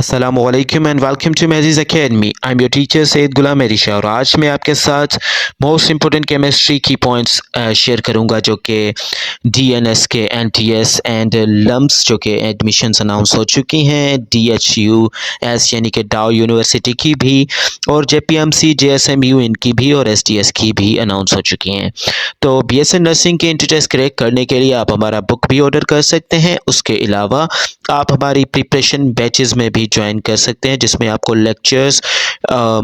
Assalamualaikum and welcome to Mazi's Academy. I'm your teacher Syed गुलाम मेरिशा और आज मैं आपके साथ मोस्ट इम्पोर्टेंट केमिस्ट्री की पॉइंट्स शेयर करूंगा जो कि डीएनएस के एनटीएस एंड लम्स जो कि एडमिशन्स अनाउंस हो चुकी हैं DHUS यानी कि डाउ यूनिवर्सिटी की भी और JPMC JSMU इनकी भी और SDS की भी अनाउंस हो चुकी हैं। तो BSc नर्सिंग के इंट्री टेस्ट क्रैक करने के लिए आप हमारा बुक भी ऑर्डर कर सकते हैं। उसके अलावा आप हमारी प्रिपरेशन बैचेस में भी ज्वाइन कर सकते हैं जिसमें आपको लेक्चर्स,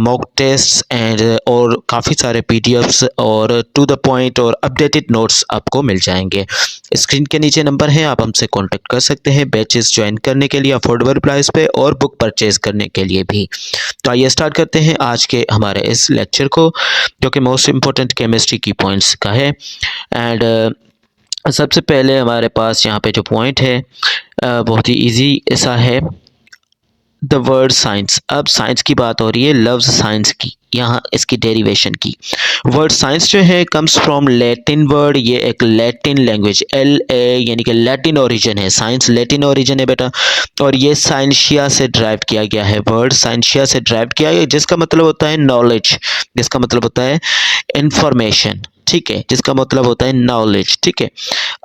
मॉक टेस्ट एंड और काफ़ी सारे PDFs और टू द पॉइंट और अपडेटेड नोट्स आपको मिल जाएंगे। स्क्रीन के नीचे नंबर है, आप हमसे कांटेक्ट कर सकते हैं बैचेस ज्वाइन करने के लिए अफोर्डेबल प्राइस पे और बुक परचेज करने के लिए भी। तो आइए स्टार्ट करते हैं आज के हमारे इस लेक्चर को जो कि मोस्ट इम्पोर्टेंट केमिस्ट्री की पॉइंट्स का है। एंड सबसे पहले हमारे पास यहाँ पे जो पॉइंट है बहुत ही इजी ऐसा है, द वर्ड साइंस। अब साइंस की बात हो रही है, लव्स साइंस की, यहाँ इसकी डेरिवेशन की। वर्ड साइंस जो है कम्स फ्रॉम लैटिन वर्ड, ये एक लैटिन लैंग्वेज LA यानी कि लैटिन ओरिजिन है, साइंस लैटिन ओरिजिन है बेटा। और ये साइंशिया से ड्राइव किया गया है, वर्ड साइंशिया से ड्राइव किया गया जिसका मतलब होता है नॉलेज, जिसका मतलब होता है इंफॉर्मेशन, ठीक है, जिसका मतलब होता है नॉलेज, ठीक है।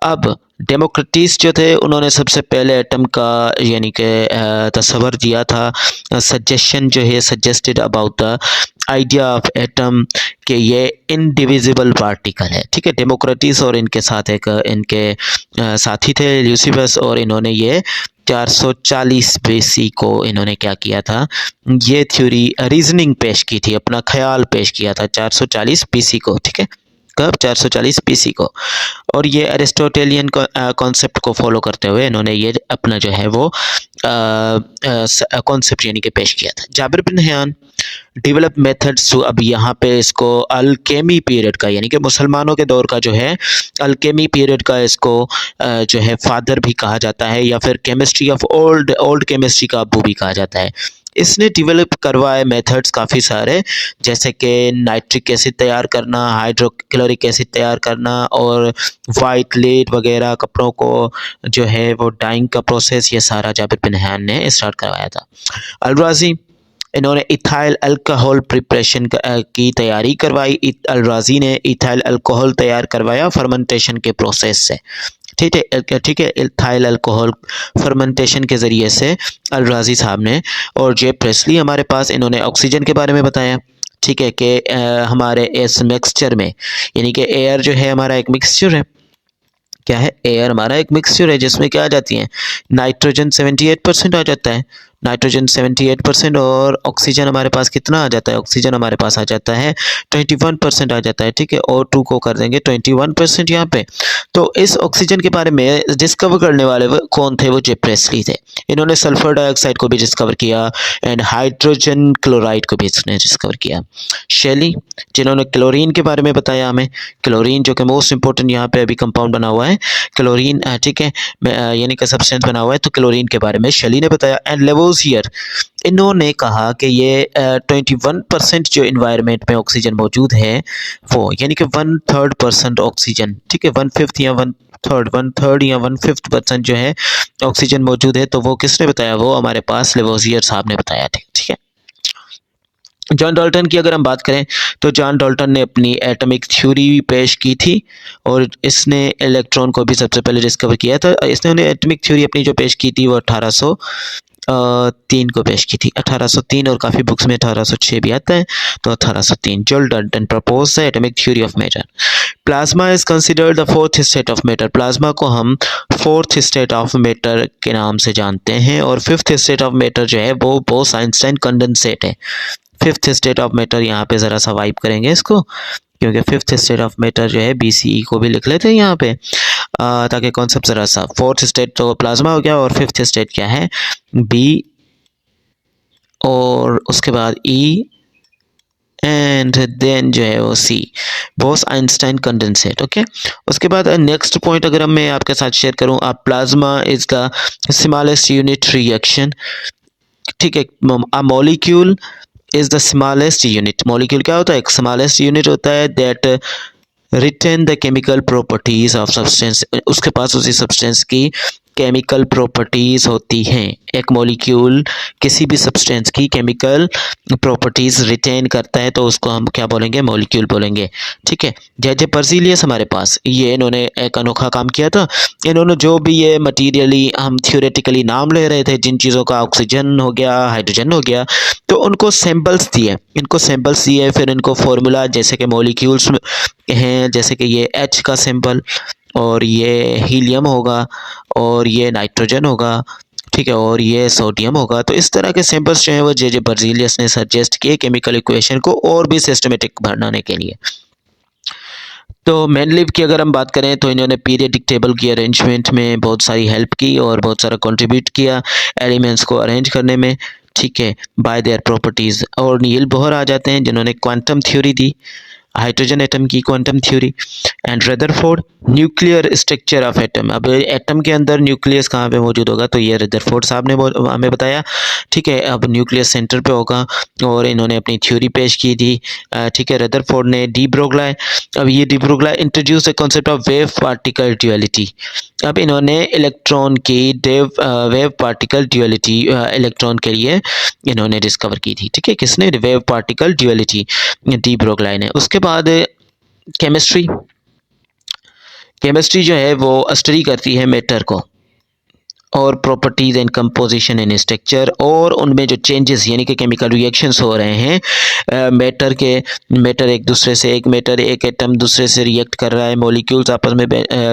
अब डेमोक्रेटिस जो थे उन्होंने सबसे पहले एटम का यानी कि तस्वर दिया था, सजेशन जो है suggested about the idea of atom कि ये इनडिविजिबल पार्टिकल है, ठीक है। डेमोक्रेटिस और इनके साथ एक इनके साथी थे ल्यूसिफस और इन्होंने ये 440 BC को इन्होंने क्या किया था, ये थ्योरी रीजनिंग पेश की थी, अपना ख्याल पेश किया था 440 BC को, ठीक है। कब? 440 BC को। और ये एरिस्टोटेलियन कॉन्सेप्ट को फॉलो करते हुए इन्होंने ये अपना जो है वो कॉन्सेप्ट यानी कि पेश किया था। Jabir bin Hayyan develop methods, अब यहाँ पे इसको अल्केमी पीरियड का यानी कि मुसलमानों के दौर का जो है अल्केमी पीरियड का इसको जो है फादर भी कहा जाता है या फिर केमिस्ट्री ऑफ ओल्ड केमिस्ट्री का अबू भी कहा जाता है। इसने डेवलप करवाए मेथड्स काफ़ी सारे, जैसे कि नाइट्रिक एसिड तैयार करना, हाइड्रोक्लोरिक एसिड तैयार करना और वाइट लेड वगैरह कपड़ों को जो है वो डाइंग का प्रोसेस, ये सारा जाबिर बिन हयान ने स्टार्ट करवाया था। अल-राज़ी इन्होंने इथाइल अल्कोहल प्रिपरेशन की तैयारी करवाई। अल-राज़ी ने इथाइल अल्कोहल तैयार करवाया फर्मेंटेशन के प्रोसेस से, ठीक है। इथाइल अल्कोहल फर्मेंटेशन के ज़रिए से अल-राज़ी साहब ने। और जे प्रेस्ली हमारे पास, इन्होंने ऑक्सीजन के बारे में बताया, ठीक है, कि हमारे इस मिक्सचर में यानी कि एयर जो है हमारा एक मिक्सचर है, क्या है, एयर हमारा एक मिक्सचर है जिसमें क्या आ जाती है, नाइट्रोजन 78% आ जाता है, नाइट्रोजन 78% और ऑक्सीजन हमारे पास कितना आ जाता है, ऑक्सीजन हमारे पास आ जाता है 21% आ जाता है, ठीक है। O2 को कर देंगे 21% यहाँ पे। तो इस ऑक्सीजन के बारे में डिस्कवर करने वाले कौन थे, वो जे प्रेस्ली थे। इन्होंने सल्फर डाइऑक्साइड को भी डिस्कवर किया एंड हाइड्रोजन क्लोराइड को भी इसने डिस्कवर किया। शेली जिन्होंने क्लोरीन के बारे में बताया हमें, क्लोरीन जो कि मोस्ट इंपॉर्टेंट यहाँ पे अभी कंपाउंड बना हुआ है क्लोरीन, ठीक है, यानी कि सब्सटेंस बना हुआ है, तो क्लोरीन के बारे में शेली ने बताया। एंड लेवोजियर इन्होंने कहा कि ये 21% जो इन्वायरमेंट में ऑक्सीजन मौजूद है वो यानी कि 1/3% ऑक्सीजन, ठीक है, 1/5 या 1/3 या 1/5% जो है ऑक्सीजन मौजूद है, तो वो किसने बताया, वो हमारे पास लेवोजियर साहब ने बताया, ठीक है। जॉन डाल्टन की अगर हम बात करें तो जॉन डाल्टन ने अपनी एटॉमिक थ्योरी भी पेश की थी और इसने इलेक्ट्रॉन को भी सबसे पहले डिस्कवर किया था। इसने एटॉमिक थ्योरी अपनी जो पेश की थी वो 1803 को पेश की थी, 1803, और काफ़ी बुक्स में 1806 भी आता है, तो 1803 John Dalton propose the atomic theory of matter. Plasma is considered the fourth state of matter, plasma को हम फोर्थ स्टेट ऑफ मैटर के नाम से जानते हैं और फिफ्थ स्टेट ऑफ मैटर जो है वो बोस-आइंस्टाइन कंडेंसेट है। फिफ्थ स्टेट ऑफ मैटर यहाँ पे ज़रा सा वाइप करेंगे इसको, क्योंकि फिफ्थ स्टेट ऑफ मैटर जो है BCE को भी लिख लेते हैं यहाँ पे ताकि कॉन्सेप्ट ज़रा सा। फोर्थ स्टेट तो प्लाज्मा हो गया और फिफ्थ स्टेट क्या है, B और उसके बाद E एंड देन जो है वो C, बोस-आइंस्टाइन कंडेंसेट, ओके। उसके बाद नेक्स्ट पॉइंट अगर मैं आपके साथ शेयर करूँ, आप plasma is the smallest unit reaction, ठीक है। A molecule is the smallest unit, molecule क्या होता है, एक स्मॉलेस्ट यूनिट होता है that retain the chemical properties of substance, उसके पास उसी सब्सटेंस की केमिकल प्रॉपर्टीज़ होती हैं। एक मॉलिक्यूल किसी भी सब्सटेंस की केमिकल प्रॉपर्टीज़ रिटेन करता है तो उसको हम क्या बोलेंगे, मॉलिक्यूल बोलेंगे। ठीक है, जैसे बर्जीलियस हमारे पास, ये इन्होंने एक अनोखा काम किया था। इन्होंने जो भी ये मटीरियली हम थ्योरेटिकली नाम ले रहे थे, जिन चीज़ों का ऑक्सीजन हो गया, हाइड्रोजन हो गया, तो उनको सैम्पल्स दिए, फिर इनको फार्मूला जैसे कि मॉलिक्यूल्स हैं, जैसे कि ये H का सिंबल और ये हीलियम होगा और ये नाइट्रोजन होगा, ठीक है, और ये सोडियम होगा। तो इस तरह के सिंबल्स जो हैं वो जे बर्जीलियस ने सजेस्ट किए केमिकल इक्वेशन को और भी सिस्टमेटिक बनाने के लिए। तो मेंडलीव की अगर हम बात करें तो इन्होंने पीरियडिक टेबल की अरेंजमेंट में बहुत सारी हेल्प की और बहुत सारा कंट्रीब्यूट किया एलिमेंट्स को अरेंज करने में। ठीक है, बाय देयर प्रॉपर्टीज़। और नील बोहर आ जाते हैं जिन्होंने क्वांटम थ्योरी दी, हाइड्रोजन एटम की quantum theory. And Rutherford nuclear structure of atom. अब एटम के अंदर न्यूक्लियस कहाँ पे मौजूद होगा, तो ये रदरफोर्ड साहब ने हमें बताया। ठीक है, अब न्यूक्लियस सेंटर पे होगा और इन्होंने अपनी थ्योरी पेश की थी। ठीक है, रदरफोर्ड ने डी ब्रोगली, अब ये de Broglie introduce the concept of wave particle duality. अब इन्होंने इलेक्ट्रॉन की वेव पार्टिकल ड्यूअलिटी इलेक्ट्रॉन के लिए इन्होंने डिस्कवर की थी। ठीक है, किसने, wave particle duality, de Broglie ने। उसके बाद केमिस्ट्री, केमिस्ट्री जो है वो स्टडी करती है मैटर को और properties and composition and structure, और उनमें जो चेंजेस यानी कि केमिकल रिएक्शंस हो रहे हैं मैटर एक दूसरे से, एक एटम दूसरे से रिएक्ट कर रहा है, मॉलिक्यूल्स आपस में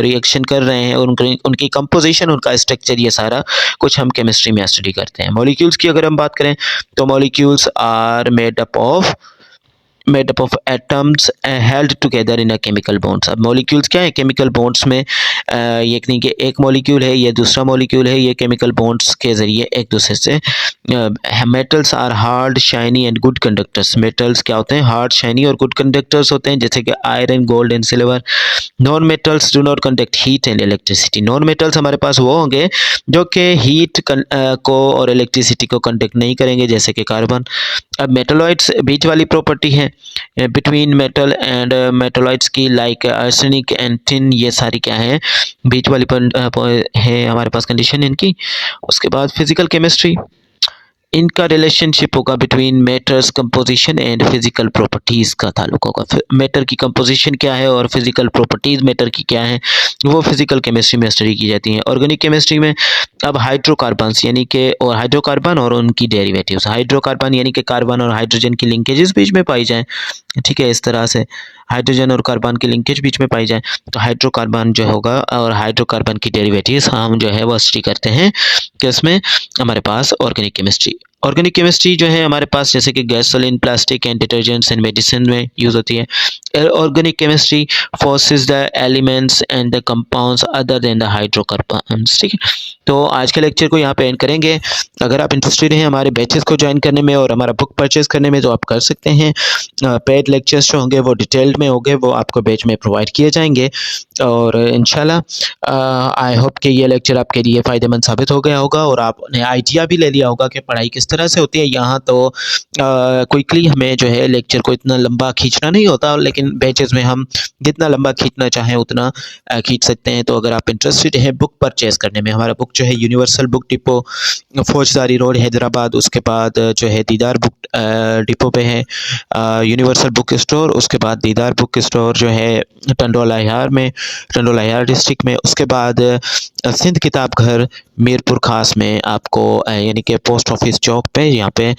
रिएक्शन कर रहे हैं और उनकी कंपोजिशन, उनका स्ट्रक्चर, ये सारा कुछ हम केमिस्ट्री में स्टडी करते हैं। मॉलिक्यूल्स की अगर हम बात करें तो molecules are made up of atoms held together in a chemical bonds. अब मॉलिक्यूल्स क्या है, केमिकल बॉन्ड्स में ये नहीं कि एक मॉलिक्यूल है, ये दूसरा मॉलिक्यूल है, ये केमिकल बॉन्ड्स के ज़रिए एक दूसरे से। Metals are hard, shiny and good conductors. Metals क्या होते हैं, हार्ड, शाइनी और गुड कंडक्टर्स होते हैं, जैसे कि iron, gold and silver. Non metals do not conduct heat and electricity. Non metals हमारे पास वो होंगे जो कि हीट को और इलेक्ट्रिसिटी को कंडक्ट नहीं करेंगे, जैसे कि कार्बन। अब मेटलॉइड्स बीच वाली प्रॉपर्टी है बिटवीन मेटल एंड मेटलॉइड्स की, लाइक आर्सेनिक एंड टिन, ये सारी क्या है, बीच वाली है हमारे पास कंडीशन इनकी। उसके बाद फिजिकल केमिस्ट्री, इनका रिलेशनशिप होगा between matters composition and physical properties का ताल्लुक होगा। मैटर की कंपोजिशन क्या है और फिजिकल प्रॉपर्टीज़ मैटर की क्या है, वो फिजिकल केमिस्ट्री में स्टडी की जाती हैं। ऑर्गेनिक केमिस्ट्री में अब हाइड्रोकार्बन्स यानी कि, और हाइड्रोकार्बन और उनकी डेरिवेटिव्स। हाइड्रोकार्बन यानी कि कार्बन और हाइड्रोजन की लिंकेजेस बीच में पाई जाएँ। ठीक है, इस तरह से हाइड्रोजन और कार्बन की लिंकेज बीच में पाई जाए तो हाइड्रोकार्बन जो होगा और हाइड्रोकार्बन की डेरिवेटिव्स हम जो है वो स्टडी करते हैं किसमें, हमारे पास ऑर्गेनिक केमिस्ट्री। ऑर्गेनिक केमिस्ट्री जो है हमारे पास जैसे कि gasoline, plastic and detergents and medicine में यूज़ होती है। Organic chemistry forces the elements and the compounds other than the hydrocarbons. ठीक है, तो आज के लेक्चर को यहाँ पे एंड करेंगे। अगर आप इंटरेस्टेड हैं हमारे बैचेस को ज्वाइन करने में और हमारा बुक परचेज करने में तो आप कर सकते हैं। पेड लेक्चर्स जो होंगे वो डिटेल्ड में होंगे, वो आपको बैच में प्रोवाइड किए जाएंगे और इंशाल्लाह आई होप कि ये लेक्चर आपके लिए फ़ायदेमंद साबित हो गया होगा और आपने आइडिया भी ले लिया होगा कि पढ़ाई किस तरह से होती है। यहाँ तो क्विकली हमें जो है लेक्चर को इतना लंबा खींचना नहीं होता, लेकिन बैचेस में हम जितना लंबा खींचना चाहें उतना खींच सकते हैं। तो अगर आप इंटरेस्टेड हैं बुक परचेज़ करने में, हमारा बुक जो है यूनिवर्सल बुक डिपो, फौजदारी रोड, हैदराबाद। उसके बाद जो है दीदार बुक डिपो पे है यूनिवर्सल बुक स्टोर। उसके बाद दीदार बुक स्टोर जो है टंडोला हियार में, टंडोला हियार डिस्ट्रिक्ट में। उसके बाद सिंध किताब घर मीरपुर खास में आपको यानी कि पोस्ट ऑफिस चौक पे, यहाँ पे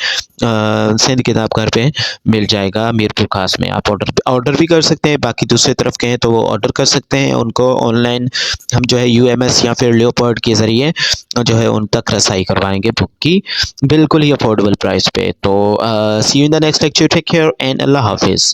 सिंध किताब घर पे मिल जाएगा मीरपुर खास में। आप ऑर्डर भी कर सकते हैं, बाकी दूसरे तरफ के हैं तो वो ऑर्डर कर सकते हैं। उनको ऑनलाइन हम जो है UMS या फिर लियोपर्ड के ज़रिए जो है उन तक रसाई करवाएंगे बुक की बिल्कुल ही अफोर्डेबल प्राइस पे। तो see you in the next lecture, take care and अल्लाह हाफिज़।